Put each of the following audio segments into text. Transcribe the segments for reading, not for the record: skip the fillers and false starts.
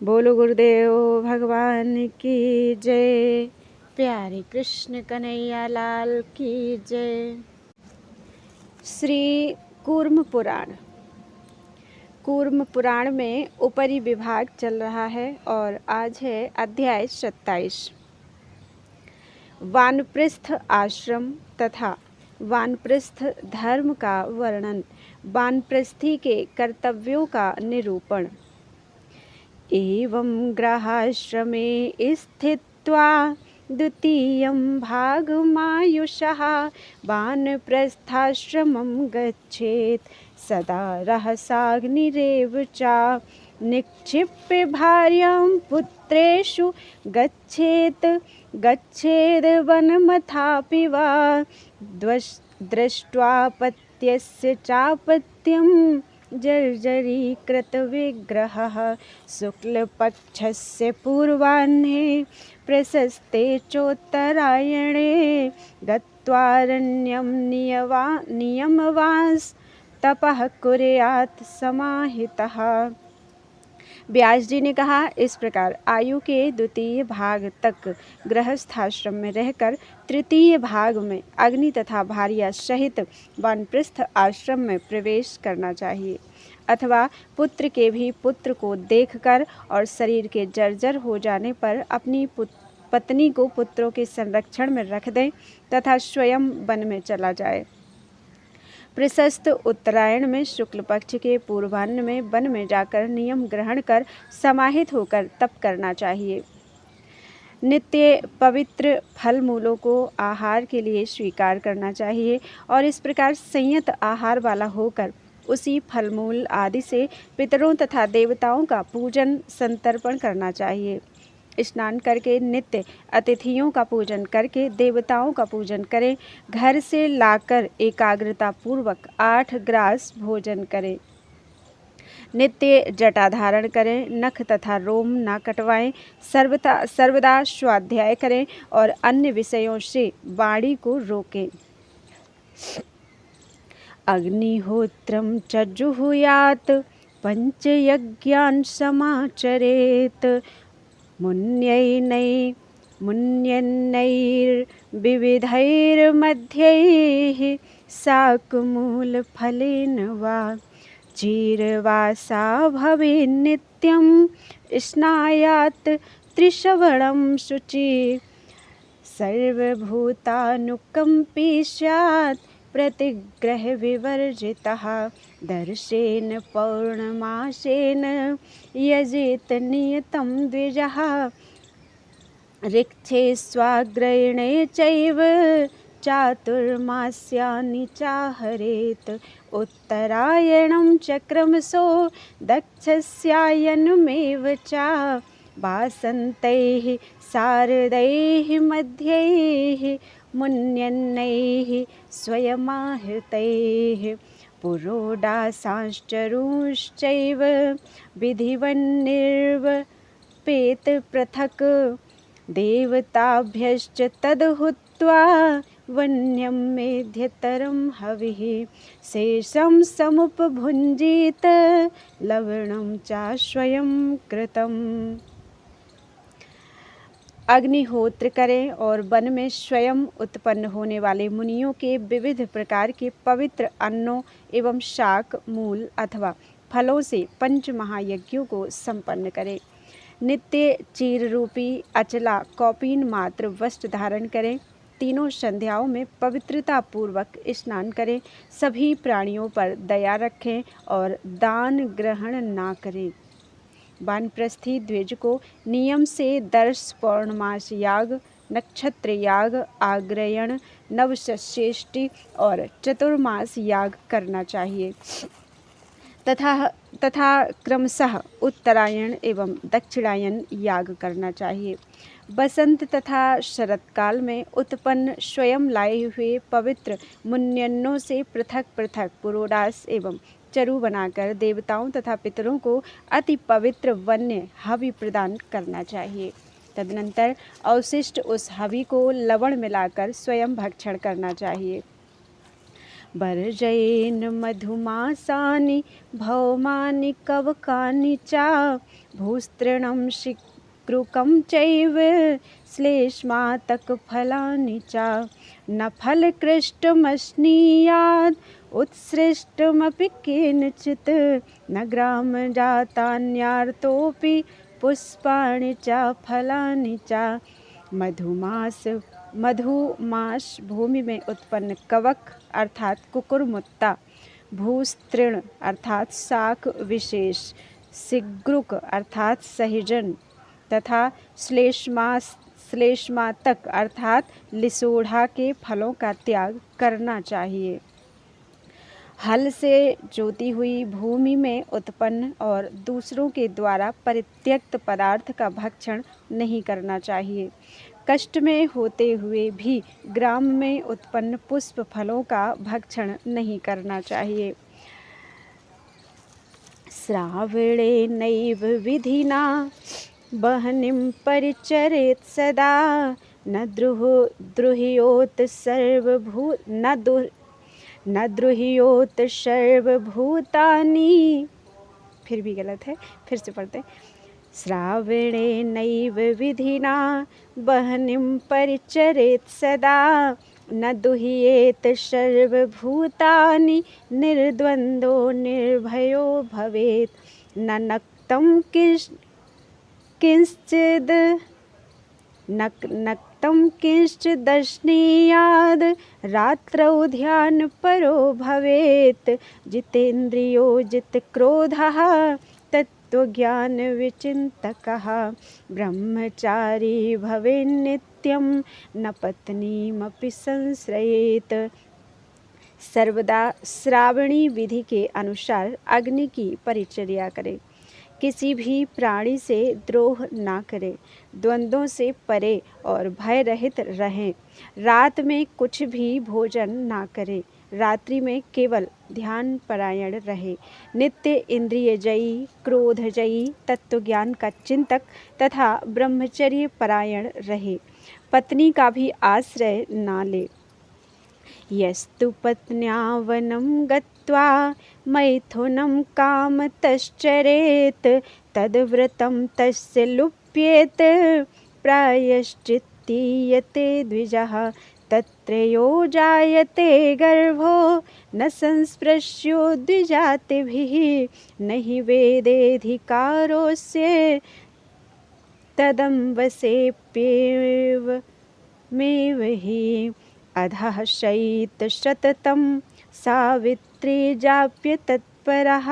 बोलो गुरुदेव भगवान की जय। प्यारे कृष्ण कन्हैया लाल की जय। श्री कूर्म पुराण। कूर्म पुराण में ऊपरी विभाग चल रहा है और आज है अध्याय 27। वानप्रस्थ आश्रम तथा वानप्रस्थ धर्म का वर्णन, वानप्रस्थी के कर्तव्यों का निरूपण। एवं गृहाश्रमे स्थित्वा द्वितीयं भागमायुषः वानप्रस्थाश्रमं गच्छेत् सदा रहसाग्निरेव च निक्षिप्य भार्यां पुत्रेषु गच्छेद् वनमथापि वा दृष्ट्वा पत्यस्य चापत्यं जर्जरीकृत विग्रहः शुक्लपक्षस्य पूर्वाह्ने प्रशस्ते चोत्तरायणे गत्वारण्यं नियमवांस तपः कुर्यात् समाहितः। व्यास जी ने कहा, इस प्रकार आयु के द्वितीय भाग तक गृहस्थाश्रम में रहकर तृतीय भाग में अग्नि तथा भार्या सहित वानप्रस्थ आश्रम में प्रवेश करना चाहिए, अथवा पुत्र के भी पुत्र को देखकर और शरीर के जर्जर हो जाने पर अपनी पत्नी को पुत्रों के संरक्षण में रख दें तथा स्वयं वन में चला जाए। प्रशस्त उत्तरायण में शुक्ल पक्ष के पूर्वाह्न में वन में जाकर नियम ग्रहण कर समाहित होकर तप करना चाहिए। नित्य पवित्र फल मूलों को आहार के लिए स्वीकार करना चाहिए और इस प्रकार संयत आहार वाला होकर उसी फल मूल आदि से पितरों तथा देवताओं का पूजन संतर्पण करना चाहिए। स्नान करके नित्य अतिथियों का पूजन करके देवताओं का पूजन करें। घर से लाकर एकाग्रता पूर्वक 8 ग्रास भोजन करें। नित्य जटा धारण करें, नख तथा रोम न कटवाएं। सर्वदा स्वाध्याय करें और अन्य विषयों से वाणी को रोकें। अग्निहोत्रं च जुहुयात् पंचयज्ञान् समाचरेत् मुन्यन्नैर्विविधैर्मध्यैः शाकमूलफलेन वा चीरवासा भवेन्नित्यं स्नायात् त्रिश्रवणं शुचिः सर्वभूतानुकम्पी स्यात् प्रतिग्रहविवर्जितः दर्शेन पौर्णमासेन यजेत नियतं द्विजः ऋक्षे स्वाग्रयणे चैव चातुर्मास्यानि चाहरेत् उत्तरायणं चक्रमसो दक्षस्यायनमेव च वासन्तैः शारदैः मध्यैः मुन्यन्नैः स्वयमाहृतैः पुरोडासांश्चरूंश्चैव विधिवन्निर्वपेत पृथक् देवताभ्यश्च तद्हुत्वा वन्यं मेध्यतरं हविः शेषं समुपभुञ्जीत लवणं च स्वयं कृतम्। अग्निहोत्र करें और वन में स्वयं उत्पन्न होने वाले मुनियों के विविध प्रकार के पवित्र अन्नों एवं शाक मूल अथवा फलों से पंच महायज्ञों को संपन्न करें। नित्य चीर रूपी अचला कौपीन मात्र वस्त्र धारण करें। तीनों संध्याओं में पवित्रता पूर्वक स्नान करें। सभी प्राणियों पर दया रखें और दान ग्रहण ना करें। वानप्रस्थी द्विज को नियम से दर्श पौर्णमास याग, नक्षत्र याग, आग्रयण, नवषष्ठी और चतुर्मास याग करना चाहिए तथा क्रमशः उत्तरायण एवं दक्षिणायन याग करना चाहिए। बसंत तथा शरतकाल में उत्पन्न स्वयं लाए हुए पवित्र मुन्यन्नों से पृथक पृथक पुरोडास एवं चरु बनाकर देवताओं तथा पितरों को अति पवित्र वन्य हवि प्रदान करना चाहिए। तदनंतर अवशिष्ट उस हवि को लवण मिलाकर स्वयं भक्षण करना चाहिए। वर्जयेन मधुमासानि भौमानि कवकानि च भूस्तृणं शिक्रुकं चैव श्लेष्मातकफलानि च न फलकृष्टमश्नीयात् उत्सृष्टमपि केनचित् न ग्रामजातान्यार्तोऽपि पुष्पाणि च फलानि च। मधुमास भूमि में उत्पन्न कवक अर्थात कुकुरमुत्ता, भूस्तृण अर्थात शाक विशेष, सिग्रुक अर्थात सहिजन तथा श्लेष्मातक अर्थात लिसोढ़ा के फलों का त्याग करना चाहिए। हल से जोती हुई भूमि में उत्पन्न और दूसरों के द्वारा परित्यक्त पदार्थ का भक्षण नहीं करना चाहिए। कष्ट में होते हुए भी ग्राम में उत्पन्न पुष्प फलों का भक्षण नहीं करना चाहिए। श्रावणे नैव विधिना बहनिं परिचरेत् सदा न द्रुह्योत सर्वभूतानि। फिर भी गलत है, फिर से पढ़ते हैं। श्रावणे नैव विधिना बहनिं परिचरेत् सदा न दुह्येत सर्वभूतानि निर्द्वन्द्वो निर्भयो भवेत् न नक्तं किंश्चिदश्नीयाद् रात्रौ ध्यानपरो भवेत् जितेन्द्रियो जितक्रोधः तत्त्वज्ञानविचिन्तकः ब्रह्मचारी भवेन्नित्यं न पत्नीमपि संश्रयेत्। सर्वदा श्रावणी विधि के अनुसार अग्नि की परिचर्या करें, किसी भी प्राणी से द्रोह ना करें, द्वंद्वों से परे और भय रहित रहें, रात में कुछ भी भोजन ना करें, रात्रि में केवल ध्यान परायण रहे, नित्य इंद्रिय जयी, क्रोध जयी, तत्वज्ञान का चिंतक तथा ब्रह्मचर्य परायण रहे, पत्नी का भी आश्रय ना ले। यस्तु पत्न्या वनं गत्वा मैथुनं कामतश्चरेत् तद्व्रतं तस्य लुप्येत प्रायश्चित्तीयते द्विजः तत्रयो जायते गर्भो न संस्पृश्यो द्विजातिभिः न हि वेदेऽधिकारोऽस्य तदंवसेप्येवमेव हि अधः शयितशततं सावित्री जाप्य तत्परः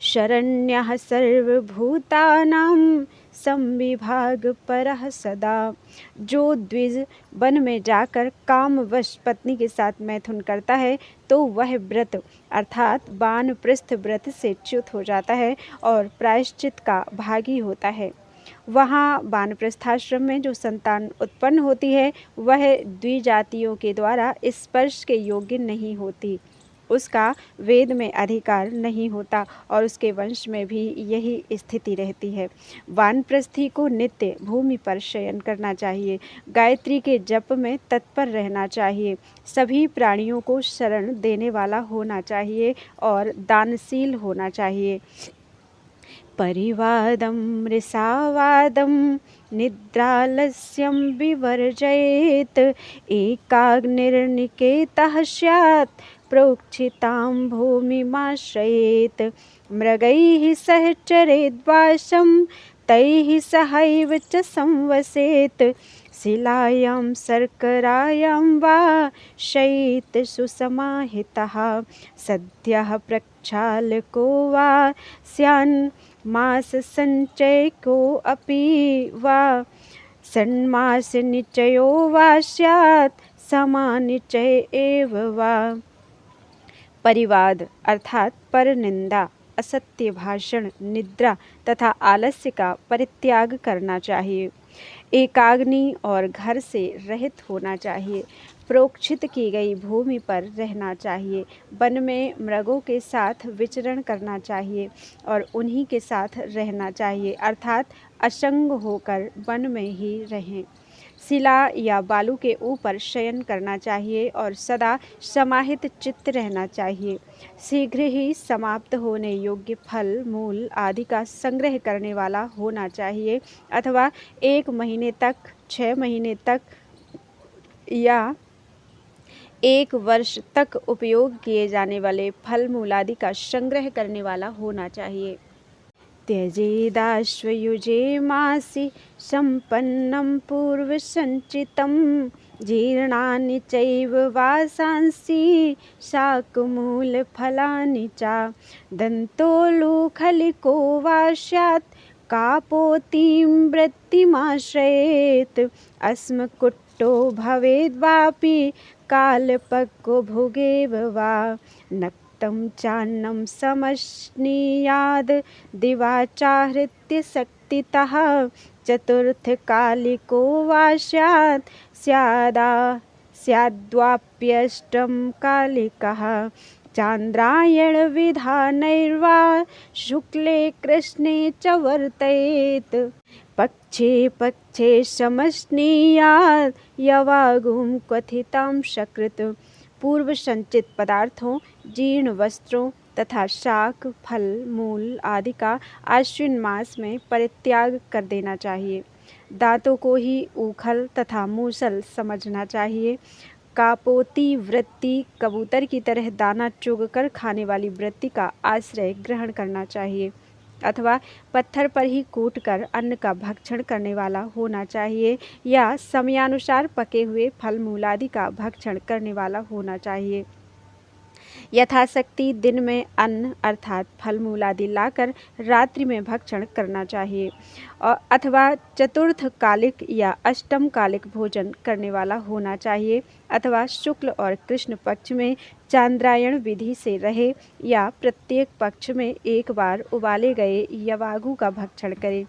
शरण्यः सर्वभूतानां संविभागपरः सदा। जो द्विज वन में जाकर कामवश पत्नी के साथ मैथुन करता है तो वह व्रत अर्थात वानप्रस्थ व्रत से च्युत हो जाता है और प्रायश्चित का भागी होता है। वहाँ वानप्रस्थाश्रम में जो संतान उत्पन्न होती है वह द्विजातियों के द्वारा स्पर्श के योग्य नहीं होती, उसका वेद में अधिकार नहीं होता और उसके वंश में भी यही स्थिति रहती है। वानप्रस्थी को नित्य भूमि पर शयन करना चाहिए, गायत्री के जप में तत्पर रहना चाहिए, सभी प्राणियों को शरण देने वाला होना चाहिए और दानशील होना चाहिए। परिवादं मृषावादं निद्रालस्यं विवर्जयेत् एकाग्निर्निकेतः स्यात् प्रोक्षितां भूमिमाश्रयेत् मृगैः सह चरेद्वासं तैः सहैव च संवसेत् शिलायां शर्करायां वा शयेत् सुसमाहितः सद्यः प्रक्षालको वा स्यान् माससञ्चयको अपि वा षण्मासनिचयो वा स्यात् समानिचय एव वा। परिवाद अर्थात परनिंदा, असत्य भाषण, निद्रा तथा आलस्य का परित्याग करना चाहिए, एकाग्नि और घर से रहित होना चाहिए, प्रोक्षित की गई भूमि पर रहना चाहिए, वन में मृगों के साथ विचरण करना चाहिए और उन्हीं के साथ रहना चाहिए अर्थात असंग होकर वन में ही रहें। शिला या बालू के ऊपर शयन करना चाहिए और सदा समाहित चित्त रहना चाहिए। शीघ्र ही समाप्त होने योग्य फल मूल आदि का संग्रह करने वाला होना चाहिए अथवा 1 महीने तक, 6 महीने तक या 1 वर्ष तक उपयोग किए जाने वाले फल मूल आदि का संग्रह करने वाला होना चाहिए। त्यजेदाश्वयुजे मासि सम्पन्नं पूर्वसञ्चितं जीर्णानि चैव वासांसि शाकमूलफलानि च दन्तोलूखलिको वा स्यात् कापोतिं वृत्तिमाश्रयेत् अस्मकुट्टो भवेद्वापि कालपक्वो भोगेव वा नक्तं चान्नं समश्नीयाद् दिवाचाहृत्य शक्तितः चतुर्थकालिको वा स्याद्वाप्यष्टं कालिकः चान्द्रायणविधानैर्वा शुक्ले कृष्णे च वर्तयेत् पक्षे पक्षे समश्नीयात् यवागुं क्वथितं सकृत्। पूर्व संचित पदार्थों, जीर्ण वस्त्रों तथा शाक, फल मूल आदि का आश्विन मास में परित्याग कर देना चाहिए। दांतों को ही ऊखल तथा मूसल समझना चाहिए। कापोती वृत्ति, कबूतर की तरह दाना चुगकर खाने वाली वृत्ति का आश्रय ग्रहण करना चाहिए अथवा पत्थर पर ही कूटकर अन्न का भक्षण करने वाला होना चाहिए या समयानुसार पके हुए फल मूल आदि का भक्षण करने वाला होना चाहिए। यथाशक्ति दिन में अन्न अर्थात फल मूल आदि लाकर रात्रि में भक्षण करना चाहिए और अथवा चतुर्थ कालिक या अष्टम कालिक भोजन करने वाला होना चाहिए अथवा शुक्ल और कृष्ण पक्ष में चांद्रायण विधि से रहे या प्रत्येक पक्ष में एक बार उबाले गए यवागु का भक्षण करे।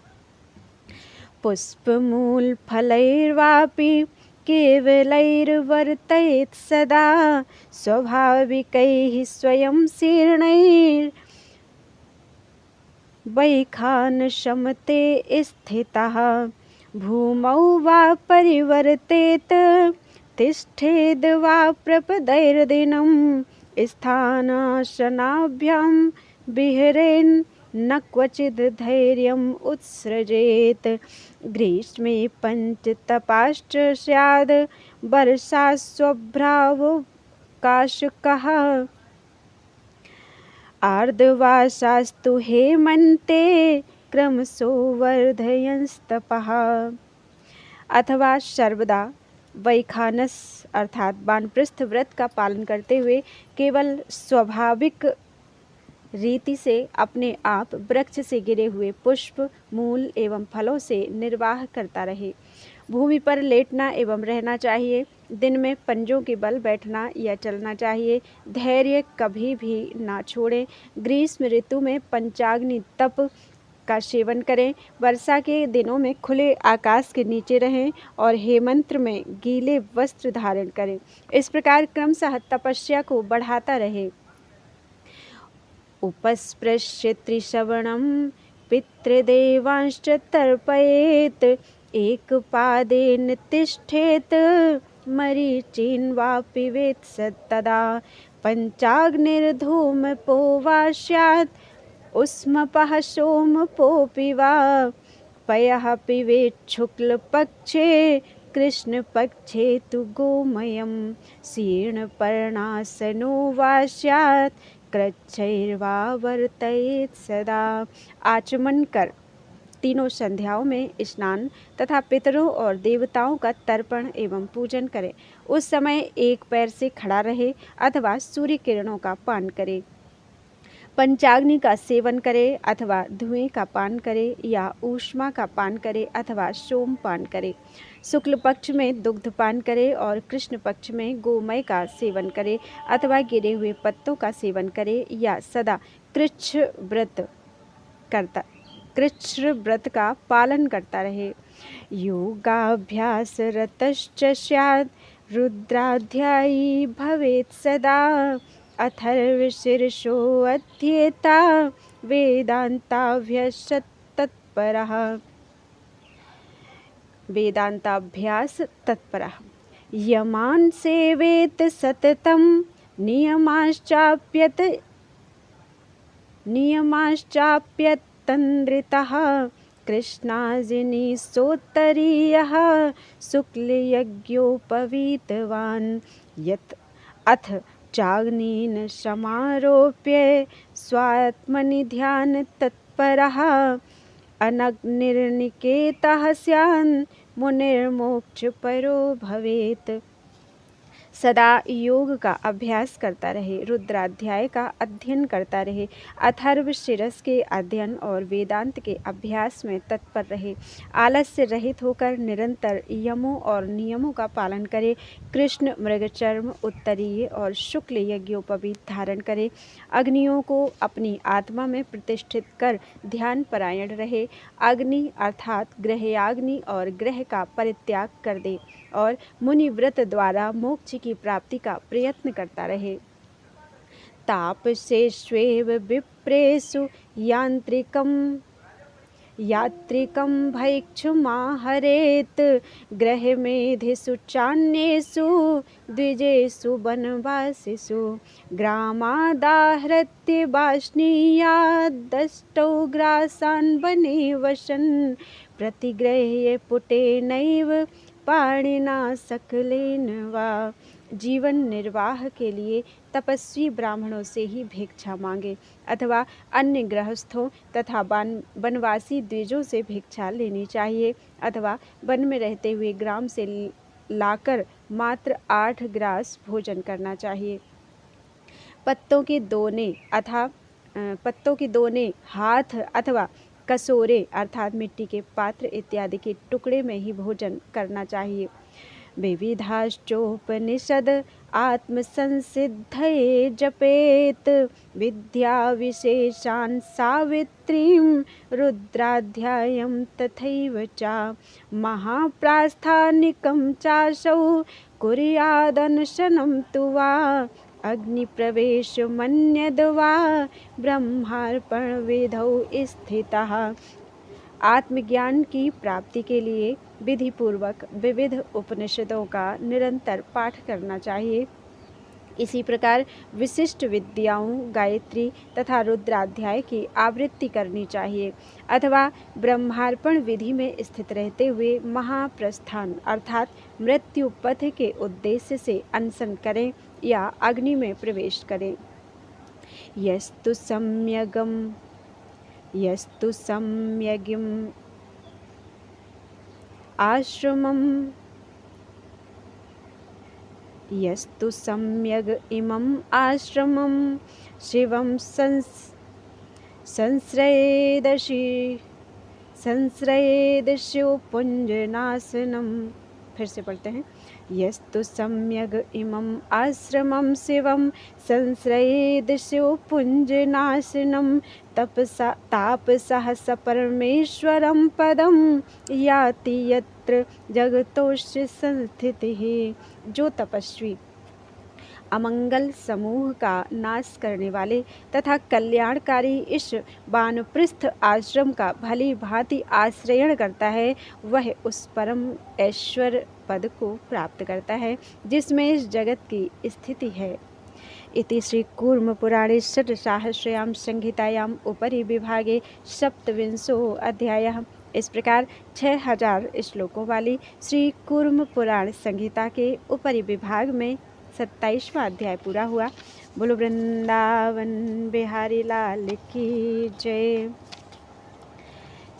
पुष्पमूल फलैर्वापि केवलैर्वर्तयेत् सदा स्वाभाविकैः स्वयं शीर्णैर्वैखानशमते स्थितः भूमौ वा परिवर्तेत तिष्ठेद् वा प्रपदैर्दिनं स्थानासनाभ्यां विहरेन् न क्वचिद् धैर्यम् उत्सृजेत्। ग्रीष्मे पञ्चतपाश्च स्याद् वर्षास्वभ्रावकाशकः आर्द्रवासास्तु हेमन्ते क्रमशो वर्धयंस्तपः। अथवा सर्वदा वैखानस अर्थात वानप्रस्थ व्रत का पालन करते हुए केवल स्वाभाविक रीति से अपने आप वृक्ष से गिरे हुए पुष्प मूल एवं फलों से निर्वाह करता रहे। भूमि पर लेटना एवं रहना चाहिए। दिन में पंजों के बल बैठना या चलना चाहिए। धैर्य कभी भी ना छोड़ें। ग्रीष्म ऋतु में पंचाग्नि तप का सेवन करें। वर्षा के दिनों में खुले आकाश के नीचे रहें और हेमंत में गीले वस्त्र धारण करें। इस प्रकार क्रमशः तपस्या को बढ़ाता रहे। उपस्पृश्य त्रिश्रवणं पितृदेवांश्च तर्पयेत् एकपादेन तिष्ठेत् मरीचीन् वा पिबेत् तदा पञ्चाग्निर्धूमपो वा स्यात् उष्मपः सोमपोऽपि वा पयः पिबेत् शुक्लपक्षे कृष्णपक्षे तु गोमयं शीर्णपर्णासनो वा स्यात् कृच्छैर्वा वर्तयेत् सदा। आचमन कर तीनों संध्याओं में स्नान तथा पितरों और देवताओं का तर्पण एवं पूजन करें। उस समय एक पैर से खड़ा रहे अथवा सूर्य किरणों का पान करे। पंचाग्नि का सेवन करे अथवा धुएं का पान करे या ऊष्मा का पान करे अथवा सोम पान करे। शुक्ल पक्ष में दुग्ध पान करे और कृष्ण पक्ष में गोमय का सेवन करे अथवा गिरे हुए पत्तों का सेवन करे या सदा कृच्छ व्रत का पालन करता रहे। योगाभ्यास रतश्च स्यात् रुद्राध्यायी भवेत् सदा अथर्वशीर्षो अध्येता वेदान्ताभ्यस्त तत्परः। वेदांताभ्यास तत्परः यमान् सेवेत सततं नियमाश्चाप्यतन्द्रितः कृष्णाजिनीसोत्तरीयः शुक्लयज्ञोपवीतवान् यत् अथ चाग्नीन् समारोप्य स्वात्मनि ध्यान तत्परः अनग्निर्निकेतः स्यान् मुनिर्मोक्षपरो भवेत्। सदा योग का अभ्यास करता रहे, रुद्राध्याय का अध्ययन करता रहे, अथर्व शीरष के अध्ययन और वेदांत के अभ्यास में तत्पर रहे, आलस से रहित होकर निरंतर यमों और नियमों का पालन करे, कृष्ण मृगचर्म उत्तरीय और शुक्ल यज्ञोपवीत धारण करे, अग्नियों को अपनी आत्मा में प्रतिष्ठित कर ध्यान परायण रहे, अग्नि अर्थात ग्रहयाग्नि और ग्रह का परित्याग कर दे और मुनि व्रत द्वारा मोक्ष की प्राप्ति का प्रयत्न करता रहे। तापसेष्वेव विप्रेषु यात्रिकं भैक्षुमाहरेत् ग्रहमेधिषु चान्येषु द्विजेषु वनवासिषु ग्रामादाहृत्य वाष्णीयादष्टौ ग्रासान् वने वसन् प्रतिगृह्य पुटेनैव पाणिना सकलेन वा। जीवन निर्वाह के लिए तपस्वी ब्राह्मणों से ही भिक्षा मांगे अथवा अन्य गृहस्थों तथा वनवासी द्विजों से भिक्षा लेनी चाहिए अथवा वन में रहते हुए ग्राम से लाकर मात्र 8 ग्रास भोजन करना चाहिए। पत्तों के दोने हाथ अथवा कसोरे अर्थात मिट्टी के पात्र इत्यादि के टुकड़े में ही भोजन करना चाहिए। विविधाश्चोपनिषद आत्मसंसिद्धये जपेत विद्या विशेषान् सावित्रीं रुद्राध्यायं तथैव च महाप्रास्थानिकं चासौ कुर्यादनशनं तु वा अग्निप्रवेशमन्यद् वा ब्रह्मार्पण विधौ स्थितः। आत्मज्ञान की प्राप्ति के लिए विधि पूर्वक विविध उपनिषदों का निरंतर पाठ करना चाहिए। इसी प्रकार विशिष्ट विद्याओं गायत्री तथा रुद्राध्याय की आवृत्ति करनी चाहिए अथवा ब्रह्मार्पण विधि में स्थित रहते हुए महाप्रस्थान अर्थात मृत्यु पथ के उद्देश्य से अनशन करें या अग्नि में प्रवेश करें। यस्तु सम्यग्म आश्रमं यस्तु सम्यग् इमम् आश्रमं शिवं संश्रयेदशिवपुञ्जनाशनम्। फिर से पढ़ते हैं। यस्तु सम्यग् इमम् आश्रमं शिवं संश्रयेदशिवपुञ्जनाशनं तापसः स परमेश्वरं पदं याति यत्र जगतोस्य संस्थितिः। जो तपस्वी अमंगल समूह का नाश करने वाले तथा कल्याणकारी इस वानप्रस्थ आश्रम का भली भांति आश्रयण करता है वह उस परम ऐश्वर्य पद को प्राप्त करता है जिसमें इस जगत की स्थिति है। इति श्री कूर्म पुराणे षट्सहस्रयां संहितायां उपरि विभागे सप्तविंशो अध्यायः। इस प्रकार 6000 श्लोकों वाली श्री कूर्म पुराण संहिता के उपरि विभाग में 27वां अध्याय पूरा हुआ। बोलो वृंदावन बिहारी लाल की जय।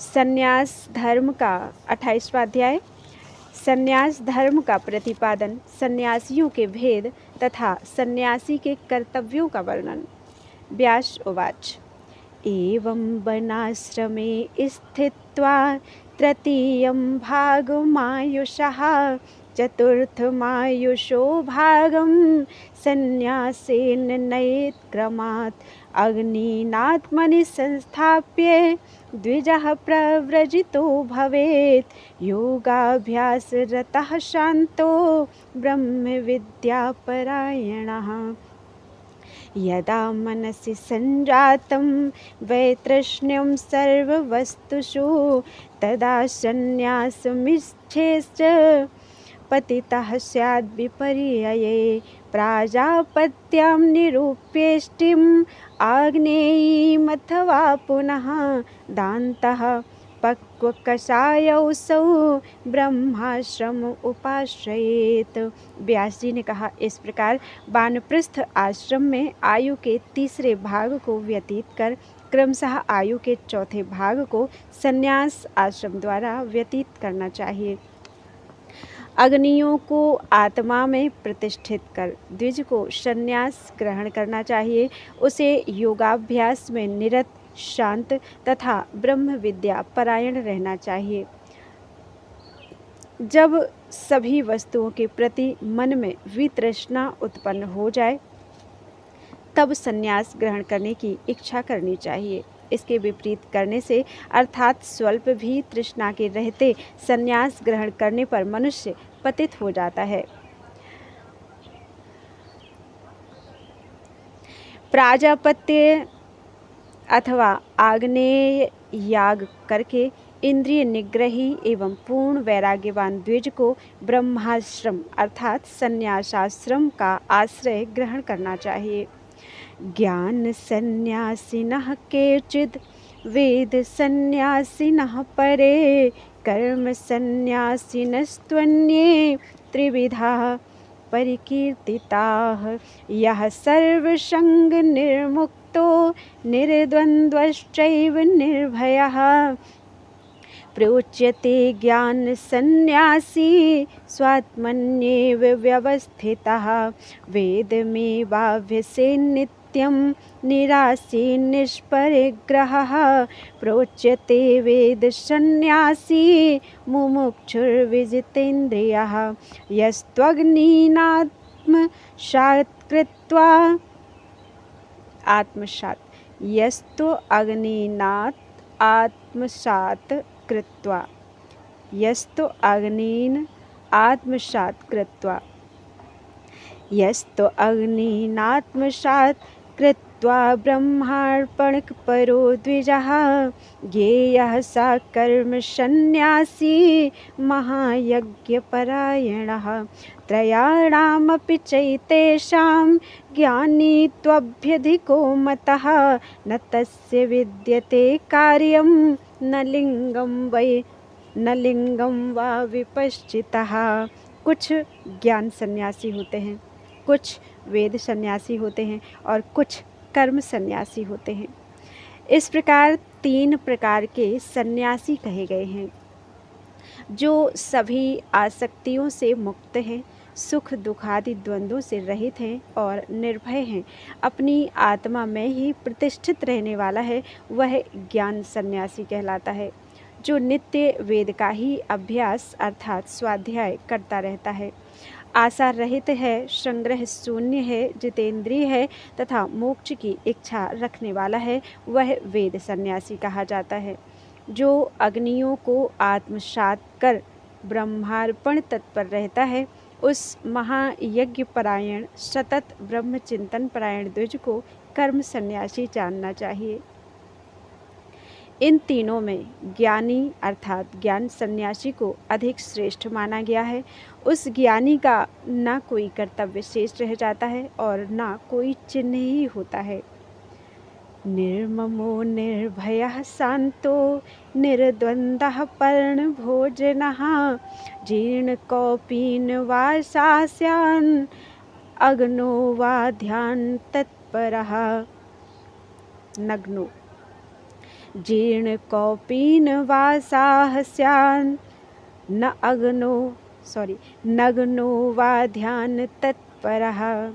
संन्यास धर्म का 28वां अध्याय। संन्यास धर्म का प्रतिपादन, सन्यासियों के भेद तथा सन्यासी के कर्तव्यों का वर्णन। व्यास उवाच एवं वनाश्रमे स्थित्वा तृतीयं भागमायुषः चतुर्थमायुषो भागं सन्न्यासेन नयेत् क्रमात् अग्निनात्मनि संस्थाप्य द्विजः प्रव्रजितो भवेत् योगाभ्यासरतः शान्तो ब्रह्मविद्यापरायणः। यदा मनसि सञ्जातं वैतृष्ण्यं सर्ववस्तुषु तदा सन्न्यासमिच्छेश्च पतितः स्याद् विपर्यये। प्राजापत्यां निरूप्येष्टिम् आग्नेयीमथवा पुनः दान्तः पक्वकषायौसौ ब्रह्माश्रम उपाश्रयेत। व्यास जी ने कहा, इस प्रकार वानप्रस्थ आश्रम में आयु के तीसरे भाग को व्यतीत कर क्रमशः आयु के चौथे भाग को संन्यास आश्रम द्वारा व्यतीत करना चाहिए। अग्नियों को आत्मा में प्रतिष्ठित कर द्विज को संन्यास ग्रहण करना चाहिए। उसे योगाभ्यास में निरत, शांत तथा ब्रह्म विद्या परायण रहना चाहिए। जब सभी वस्तुओं के प्रति मन में वितृष्णा उत्पन्न हो जाए तब संन्यास ग्रहण करने की इच्छा करनी चाहिए। इसके विपरीत करने से अर्थात स्वल्प भी तृष्णा के रहते संन्यास ग्रहण करने पर मनुष्य पतित हो जाता है। प्राजापत्य अथवा आग्नेय याग करके इंद्रिय निग्रही एवं पूर्ण वैराग्यवान द्विज को ब्रह्माश्रम अर्थात संन्यासाश्रम का आश्रय ग्रहण करना चाहिए। ज्ञान सन्यासिनः केचिद् वेद सन्यासिनः परे कर्म सन्यासिनस्त्वन्ये त्रिविधाः परिकीर्तिताः। यः सर्वसंग निर्मुक्तो निर्द्वन्द्वश्चैव निर्भयः प्रोच्यते ज्ञान सन्यासी स्वात्मन्येव व्यवस्थितः। वेदमेवाभ्यसेन् नित्यं निरासी निष्परिग्रहः प्रोच्यते वेद सन्यासी मुमुक्षुर्विजितेन्द्रियः। यस्त्वग्निनात्मसात् कृत्वा आत्मसात् यस्तो अग्निनात् आत्मसात् कृत्वा यस्तो अग्नीन् आत्मसात् कृत्वा यस्तो अग्नीनात्मसात् कृत्वा ब्रह्मार्पणपरो द्विजः। ज्ञेयः स कर्म सन्न्यासी महायज्ञपरायणः। त्रयाणामपि चैतेषां ज्ञानी त्वभ्यधिको मतः। न तस्य विद्यते कार्यं न लिंगं वा विपश्चितः। कुछ ज्ञान सन्यासी होते हैं, कुछ वेद सन्यासी होते हैं और कुछ कर्म सन्यासी होते हैं। इस प्रकार 3 प्रकार के सन्यासी कहे गए हैं, जो सभी आसक्तियों से मुक्त हैं, सुख दुखादि द्वंद्वों से रहित हैं और निर्भय हैं। अपनी आत्मा में ही प्रतिष्ठित रहने वाला है, वह ज्ञान सन्यासी कहलाता है। जो नित्य वेद का ही अभ्यास अर्थात स्वाध्याय करता रहता है, आशा रहित है, संग्रह शून्य है, जितेंद्रिय है तथा मोक्ष की इच्छा रखने वाला है, वह वेद सन्यासी कहा जाता है। जो अग्नियों को आत्मसात कर ब्रह्मार्पण तत्पर रहता है, उस महायज्ञ परायण सतत ब्रह्म चिंतन परायण द्विज को कर्म सन्यासी जानना चाहिए। इन तीनों में ज्ञानी अर्थात ज्ञान सन्यासी को अधिक श्रेष्ठ माना गया है। उस ज्ञानी का ना कोई कर्तव्य शेष रह जाता है और ना कोई चिन्ह ही होता है। निर्ममो निर्भयः शान्तो निर्द्वन्द्वः पर्णभोजनः जीर्णकौपीनवासास्यान् अग्नो वा ध्यान तत्परः। नग्नो जीर्णकौपीनवासास्यान् नग्नो वा ध्यान तत्परः।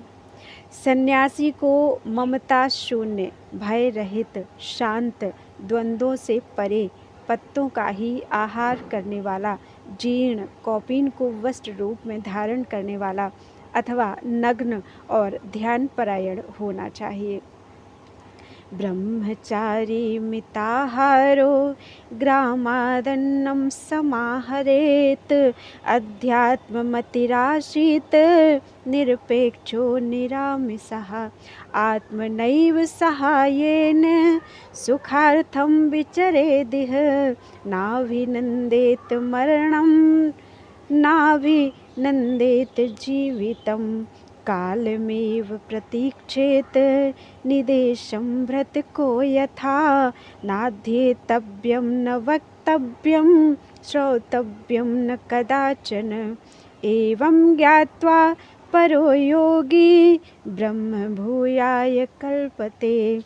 सन्यासी को ममता शून्य, भय रहित, शांत, द्वंद्वों से परे, पत्तों का ही आहार करने वाला, जीर्ण कौपीन को वस्त्र रूप में धारण करने वाला अथवा नग्न और ध्यान परायण होना चाहिए। ब्रह्मचारी मिताहारो ग्रामादन्नं समाहरेत् अध्यात्ममतिरासीत् निरपेक्षो निरामिषः आत्मनैव सहायेन सुखार्थं विचरेदिह नाभिनन्देत मरणं नाभिनन्देत जीवितं कालमेव प्रतीक्षेत निदेशं भ्रतको यथा नाध्येतव्यं न वक्तव्यं श्रोतव्यं न कदाचन एवं ज्ञात्वा परो योगी ब्रह्मभूयाय कल्पते।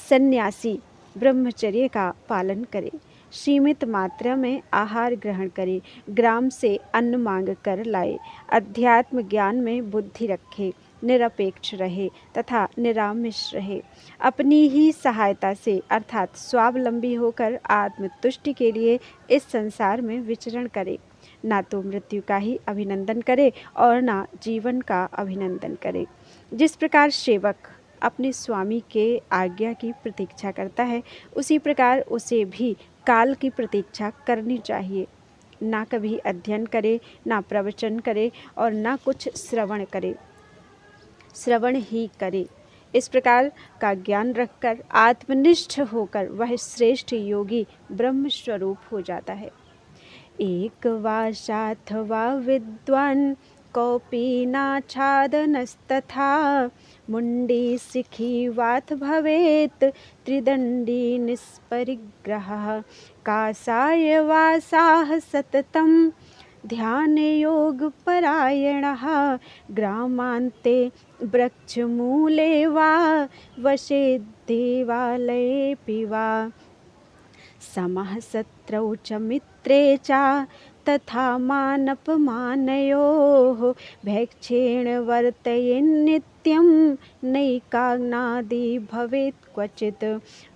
सन्यासी ब्रह्मचर्य का पालन करे, सीमित मात्रा में आहार ग्रहण करे, ग्राम से अन्न मांग कर लाए, अध्यात्म ज्ञान में बुद्धि रखे, निरपेक्ष रहे तथा निरामिष रहे, अपनी ही सहायता से अर्थात स्वावलंबी होकर आत्मतुष्टि के लिए इस संसार में विचरण करे, ना तो मृत्यु का ही अभिनंदन करे और ना जीवन का अभिनंदन करे। जिस प्रकार सेवक अपने स्वामी के आज्ञा की प्रतीक्षा करता है, उसी प्रकार उसे भी काल की प्रतीक्षा करनी चाहिए। ना कभी अध्ययन करे, ना प्रवचन करे और ना कुछ श्रवण करे, श्रवण ही करे। इस प्रकार का ज्ञान रखकर आत्मनिष्ठ होकर वह श्रेष्ठ योगी ब्रह्म स्वरूप हो जाता है। एक वाशाथवा विद्वान् कौपी नाच्छादनस्तथा मुंडी शिखी वाथ भवेत् त्रिदंडी निष्परिग्रहः कासाय वासाः सततं ध्यान योग परायणः ग्रामान्ते वृक्षमूले वा वशे देवालयेऽपि वा समः शत्रौ च मित्रे च तथा मानपमानयोः भैक्षेण वर्तयेन्नित्यं नैकाग्नादि भवेत् क्वचित्।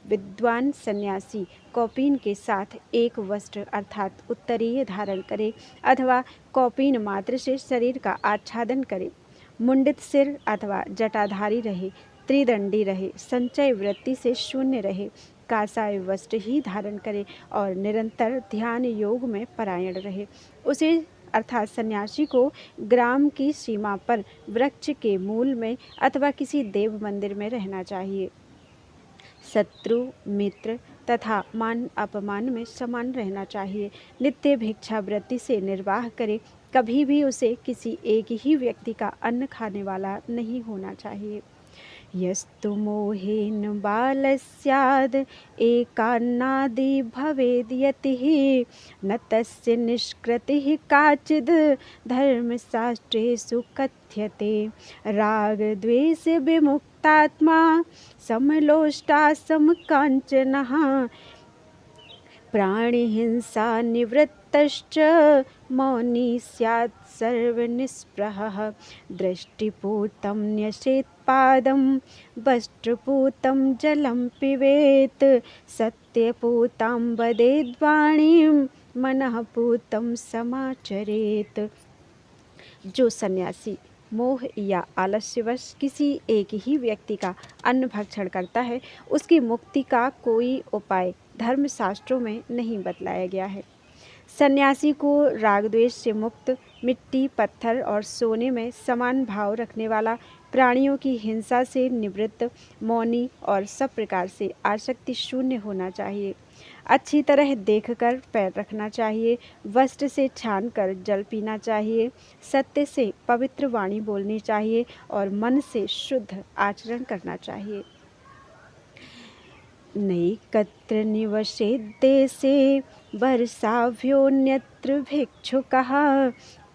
विद्वान सन्यासी कौपीन के साथ एक वस्त्र अर्थात उत्तरीय धारण करे अथवा कौपीन मात्र से शरीर का आच्छादन करे, मुंडित सिर अथवा जटाधारी रहे, त्रिदंडी रहे, संचय वृत्ति से शून्य रहे, कासाय वस्त्र ही धारण करे और निरंतर ध्यान योग में परायण रहे। उसे अर्थात सन्यासी को ग्राम की सीमा पर वृक्ष के मूल में अथवा किसी देव मंदिर में रहना चाहिए। शत्रु मित्र तथा मान अपमान में समान रहना चाहिए। नित्य भिक्षावृत्ति से निर्वाह करे, कभी भी उसे किसी एक ही व्यक्ति का अन्न खाने वाला नहीं होना चाहिए। यस्तु मोहेन बालस्याद् एकान्नादि भवेद् यतिः न तस्य निष्कृतिः काचिद् धर्मशास्त्रेषु कथ्यते। रागद्वेष विमुक्तात्मा समलोष्टा समकाञ्चनः प्राणिहिंसा निवृत्तश्च मौनी स्यात् सर्वनिस्पृहः दृष्टिपूतं न्यसेत्पादं वस्त्रपूतं जलं पिबेत् सत्यपूतां वदेद्वाणीं मनःपूतं समाचरेत्। जो सन्यासी मोह या आलस्यवश किसी एक ही व्यक्ति का अन्न भक्षण करता है, उसकी मुक्ति का कोई उपाय धर्मशास्त्रों में नहीं बतलाया गया है। सन्यासी को रागद्वेष से मुक्त, मिट्टी पत्थर और सोने में समान भाव रखने वाला, प्राणियों की हिंसा से निवृत्त, मौनी और सब प्रकार से आसक्ति शून्य होना चाहिए। अच्छी तरह देखकर पैर रखना चाहिए, वस्त्र से छानकर जल पीना चाहिए, सत्य से पवित्र वाणी बोलनी चाहिए और मन से शुद्ध आचरण करना चाहिए। नैकत्र निवसेद्देशे वर्षाभ्योऽन्यत्र भिक्षुकः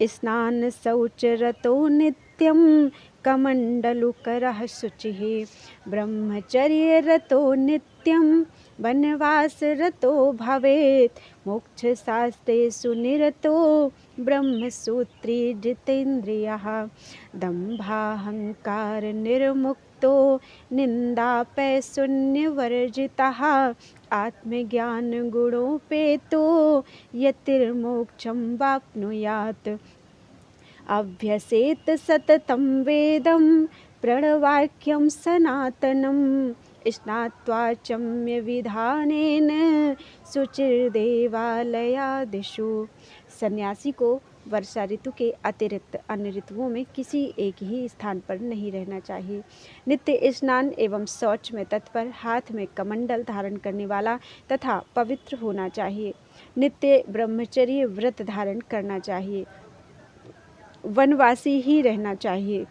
स्नान शौचरतो नित्यं कमण्डलुकरः शुचिः ब्रह्मचर्यरतो नित्यं वनवासरतो भवेत् मोक्षशास्त्रेषु निरतो ब्रह्मसूत्री जितेन्द्रियः दम्भाहंकार निर्मुक्तो निन्दापैशून्यवर्जितः आत्मज्ञान गुणोपेतो यतिर्मोक्षं वाप्नुयात् अभ्यसेत सततं वेदं प्रणवाक्यं सनातनं स्नात्वा विधानेन शुचिर्देवालयादिषु। सन्यासी को वर्षा ऋतु के अतिरिक्त अन्य ऋतुओं में किसी एक ही स्थान पर नहीं रहना चाहिए। नित्य स्नान एवं शौच में तत्पर, हाथ में कमंडल धारण करने वाला तथा पवित्र होना चाहिए। नित्य ब्रह्मचर्य व्रत धारण करना चाहिए, वनवासी ही रहना चाहिए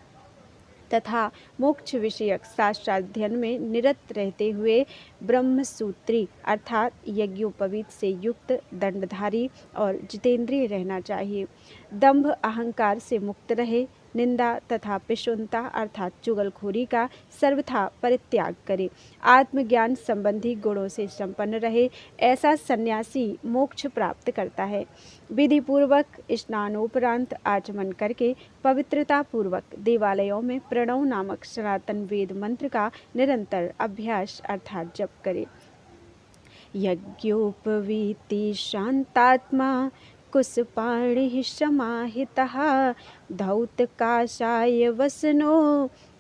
तथा मोक्ष विषयक शास्त्राध्ययन में निरत रहते हुए ब्रह्मसूत्री अर्थात यज्ञोपवीत से युक्त, दंडधारी और जितेंद्रिय रहना चाहिए। दंभ अहंकार से मुक्त रहे, निंदा तथा पिशुनता अर्थात चुगलखोरी का सर्वथा परित्याग करे, आत्मज्ञान संबंधी गुणों से संपन्न रहे, ऐसा सन्यासी मोक्ष प्राप्त करता है। विधि पूर्वक स्नानोपरांत आचमन करके पवित्रता पूर्वक देवालयों में प्रणव नामक सनातन वेद मंत्र का निरंतर अभ्यास अर्थात जप करे। यज्ञोपवीति शांतात्मा कुशपाणिः समाहितः धौतकाशाय वसनो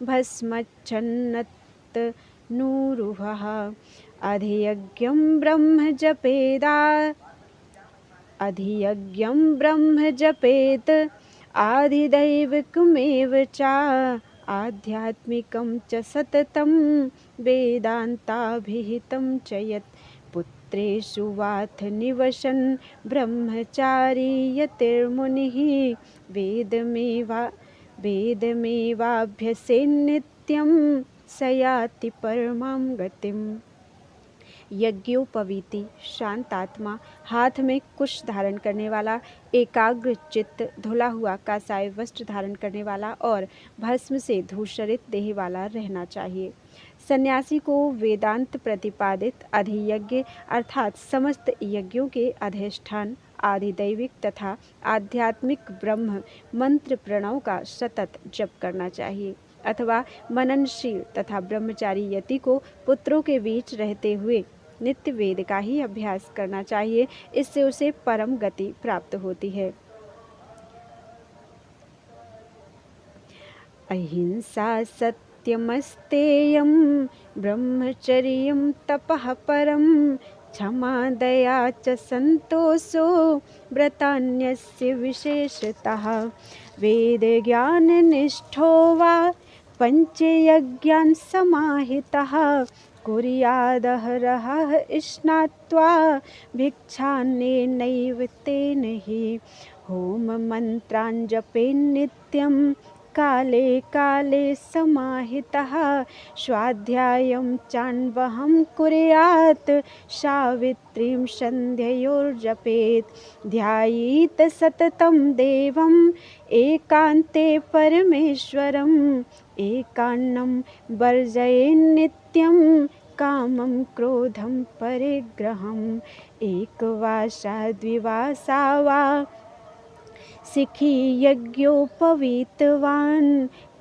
भस्मच्छन्नतनूरुहः अधियज्ञं ब्रह्म जपेत आधिदैविकमेव च आध्यात्मिकं च सततं वेदान्ताभिहितं च यत् पुत्रेषु वाथ निवसन् ब्रह्मचारी यतिर्मुनिः वेदमेवाभ्यसेन्नित्यं स याति परमां गतिम्। यज्ञोपवीति शांतात्मा, हाथ में कुश धारण करने वाला, एकाग्र चित्त, धुला हुआ कासाय वस्त्र धारण करने वाला और भस्म से धूसरित देह वाला रहना चाहिए। सन्यासी को वेदांत प्रतिपादित अधियज्ञ अर्थात समस्त यज्ञों के अधिष्ठान, आधिदैविक तथा आध्यात्मिक ब्रह्म मंत्र प्रणव का सतत जप करना चाहिए अथवा मननशील तथा ब्रह्मचारी यति को पुत्रों के बीच रहते हुए नित्य वेद का ही अभ्यास करना चाहिए। इससे उसे परम गति प्राप्त होती है। अहिंसा सत्यमस्तेयं ब्रह्मचर्यं तपः परं क्षमा दया च संतोषो व्रतान्यस्य विशेषतः वेदज्ञाननिष्ठो वा पंचयज्ञान् समाहितः कुर्यादहरः स्नात्वा भिक्षान्नेनैव तेन हि होममन्त्रान् जपेन्नित्यं काले काले समाहितः स्वाध्यायं चान्वहं कुर्यात् सावित्रीं सन्ध्ययोर्जपेत् ध्यायेत् सततं देवम् एकान्ते परमेश्वरम् एकान्नं वर्जयेन्नित्यं कामं क्रोधं परिग्रहम् एकवासा द्विवासा वा सिखी यज्ञोपवीतवान्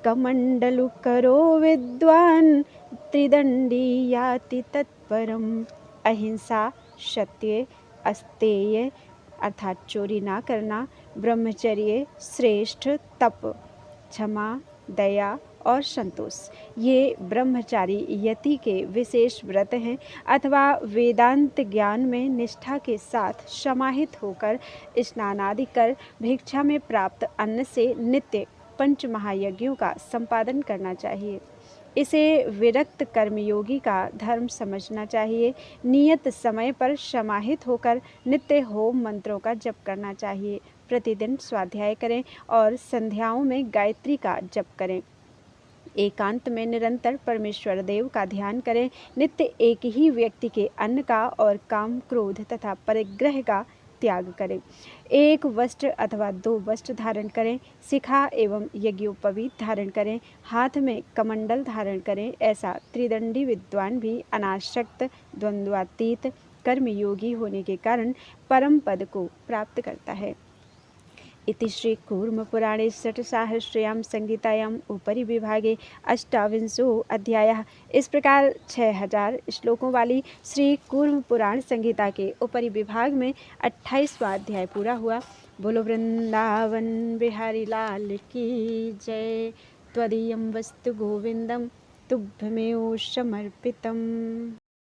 कमण्डलुकरो विद्वान् त्रिदण्डी याति तत्परम्। अहिंसा, सत्य, अस्तेय अर्थात चोरी ना करना, ब्रह्मचर्य श्रेष्ठ, तप, क्षमा, दया और संतोष ये ब्रह्मचारी यति के विशेष व्रत हैं अथवा वेदांत ज्ञान में निष्ठा के साथ समाहित होकर स्नान आदि कर भिक्षा में प्राप्त अन्न से नित्य पंच महायज्ञों का संपादन करना चाहिए। इसे विरक्त कर्मयोगी का धर्म समझना चाहिए। नियत समय पर समाहित होकर नित्य होम मंत्रों का जप करना चाहिए। प्रतिदिन स्वाध्याय करें और संध्याओं में गायत्री का जप करें। एकांत में निरंतर परमेश्वर देव का ध्यान करें। नित्य एक ही व्यक्ति के अन्न का और काम, क्रोध तथा परिग्रह का त्याग करें। एक वस्त्र अथवा 2 वस्त्र धारण करें। शिखा एवं यज्ञोपवीत धारण करें। हाथ में कमंडल धारण करें। ऐसा त्रिदंडी विद्वान भी अनासक्त, द्वंद्वातीत, कर्मयोगी होने के कारण परम पद को प्राप्त करता है। इति श्री कूर्मपुराणे षट्सहस्र्यां संहितायाम् उपरि विभागे 28वां अध्यायः। इस प्रकार 6000 श्लोकों वाली श्री कूर्म पुराण संहिता के उपरि विभाग में 28वां अध्याय पूरा हुआ। बोलो वृंदावन बिहारी लाल की जय। त्वदीयं वस्तु गोविंदम तुभ्यमेव समर्पितम्।